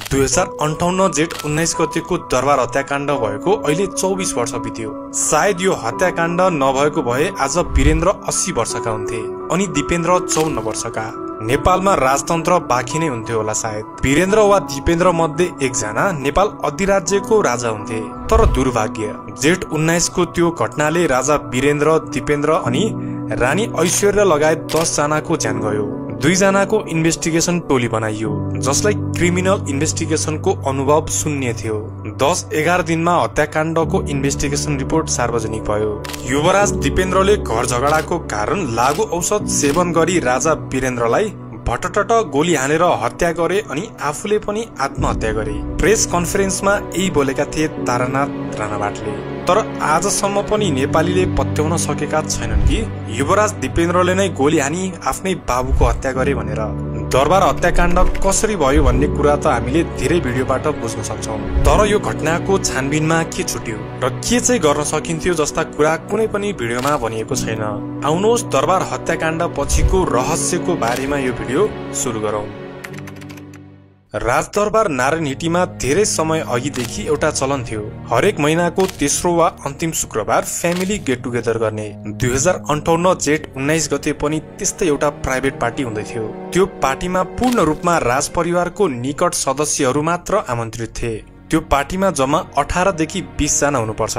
2058 जेठ 19 गतेको दरबार हत्याकाण्ड भएको अहिले 24 वर्ष बित्यो। सायद यो हत्याकाण्ड नभएको भए आज वीरेन्द्र 80 वर्षका हुन्थे अनि दिपेन्द्र 54 वर्षका। नेपालमा राजतन्त्र बाँकी नै हुन्थ्यो होला सायद। वीरेन्द्र वा दिपेन्द्र मध्ये एकजना नेपाल अधिराज्यको राजा हुन्थे। तर दुर्भाग्य, जेठ 19 को त्यो घटनाले राजा वीरेन्द्र, दिपेन्द्र अनि रानी ऐश्वर्या लगायत 10 जनाको ज्यान गयो। 2 जनाको इन्भेस्टिगेसन टोली बनाइयो जसलाई क्रिमिनल इन्भेस्टिगेसनको अनुभव शून्य थियो। 10-11 दिनमा हत्याकाण्डको इन्भेस्टिगेसन रिपोर्ट सार्वजनिक भयो। युवराज दिपेन्द्रले घर झगडाको कारण लागु औषध सेवन गरी राजा वीरेन्द्रलाई भटटट गोली हानेर हत्या गरे अनि आफूले पनि आत्महत्या गरे। प्रेस कन्फरेन्समा यही बोलेका थिए तारानाथ राणावाटले। तर आजसम्म पनि नेपालीले पत्याउन सकेका छैनन् कि युवराज दिपेन्द्रले नै गोली हानी आफ्नै बाबुको हत्या गरे भनेर। दरबार हत्याकाण्ड कसरी भयो भन्ने कुरा त हामीले धेरै भिडियोबाट बुझ्न सक्छौं। तर यो घटनाको छानबिनमा के छुट्यो र के चाहिँ गर्न सकिन्थ्यो जस्ता कुरा कुनै पनि भिडियोमा भनिएको छैन। आउनुहोस् दरबार हत्याकाण्ड पछिको रहस्यको बारेमा यो भिडियो सुरु गरौं। राजदरबार नारायणहिटीमा धेरै समय अघिदेखि एउटा चलन थियो। हरेक महिनाको तेस्रो वा अन्तिम शुक्रबार फ्यामिली गेट टुगेदर गर्ने। 2058 जेठ 19 गते पनि त्यस्तै एउटा प्राइभेट पार्टी हुँदै थियो। त्यो पार्टीमा पूर्ण रूपमा राज परिवारको निकट सदस्यहरू मात्र आमन्त्रित थिए। त्यो पार्टीमा जम्मा 18 देखि 20 जना हुनुपर्छ।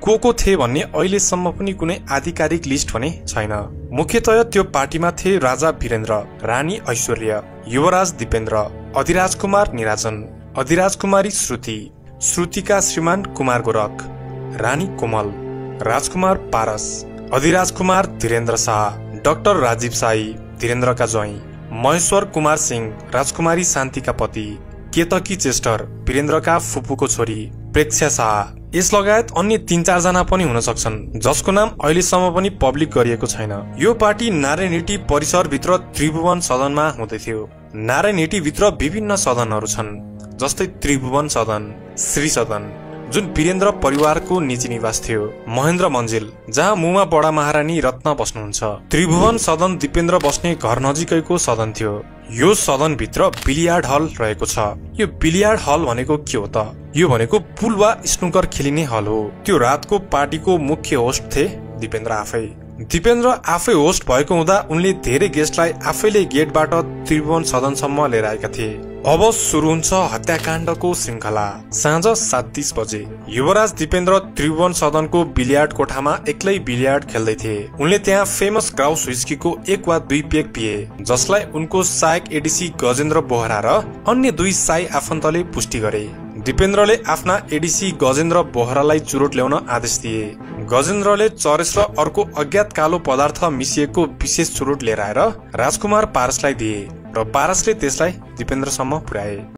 को थिए भन्ने अहिलेसम्म पनि कुनै आधिकारिक लिस्ट भने छैन। मुख्यतया त्यो पार्टीमा थिए राजा वीरेन्द्र, रानी ऐश्वर्या, युवराज दिपेन्द्र, अधिराज कुमार निराजन, अधिराज कुमारी श्रुति, श्रुतिका श्रीमान कुमार गोरख, रानी कोमल, राजकुमार पारस, अधिराज कुमार धीरेन्द्र शाह, डाक्टर राजीव शाही धीरेन्द्रका ज्वाइँ, महेश्वर कुमार सिंह राजकुमारी शान्तिका पति, केतकी चेस्टर वीरेन्द्रका फुपूको छोरी, प्रेक्षा शाह, यस लगायत अन्य 3-4 जना पनि हुन सक्छन् जसको नाम अहिलेसम्म पनि पब्लिक गरिएको छैन। यो पार्टी नारायणहिटी परिसर भित्र त्रिभुवन सदनमा हुँदै थियो। नारायणहिटी भित्र विभिन्न सदनहरू छन् जस्तै त्रिभुवन सदन, श्री सदन जुन वीरेन्द्र परिवारको निजी निवास थियो, महेन्द्र मन्जिल जहाँ मुमा बडा महारानी रत्न बस्नुहुन्छ, त्रिभुवन सदन दिपेन्द्र बस्ने घर नजिकैको सदन थियो। यो सदन भित्र बिलियार्ड हल रहेको छ। यो बिलियार्ड हल भनेको के हो त? यो भनेको पुल वा स्नुकर खेलिने हल हो। त्यो रातको पार्टीको मुख्य होस्ट थिए दिपेन्द्र आफै। दिपेन्द्र आफै होस्ट भएको हुँदा उनले धेरै गेस्टलाई आफैले गेटबाट त्रिभुवन सदनसम्म लिएर आएका थिए। अब सुरु हुन्छ हत्याकाण्डको श्रृंखला। साँझ 7:30 बजे युवराज दिपेन्द्र त्रिभुवन सदनको बिलियार्ड कोठामा एक्लै बिलियार्ड खेल्दै थिए। उनले त्यहाँ फेमस क्राउस व्हिस्कीको 1 वा 2 पेग पिए जसलाई उनको सहायक एडिसी गजेन्द्र बोहरा र अन्य 2 साई आफन्तले पुष्टि गरे। दिपेन्द्रले आफ्ना एडिसी गजेन्द्र बोहरालाई चुरोट ल्याउन आदेश दिए। गजेन्द्रले चरेस र अर्को अज्ञात कालो पदार्थ मिसिएको विशेष चुरोट लिएर आएर राजकुमार पारसलाई दिए र पारसले त्यसलाई दिपेन्द्रसम्म पुर्याए।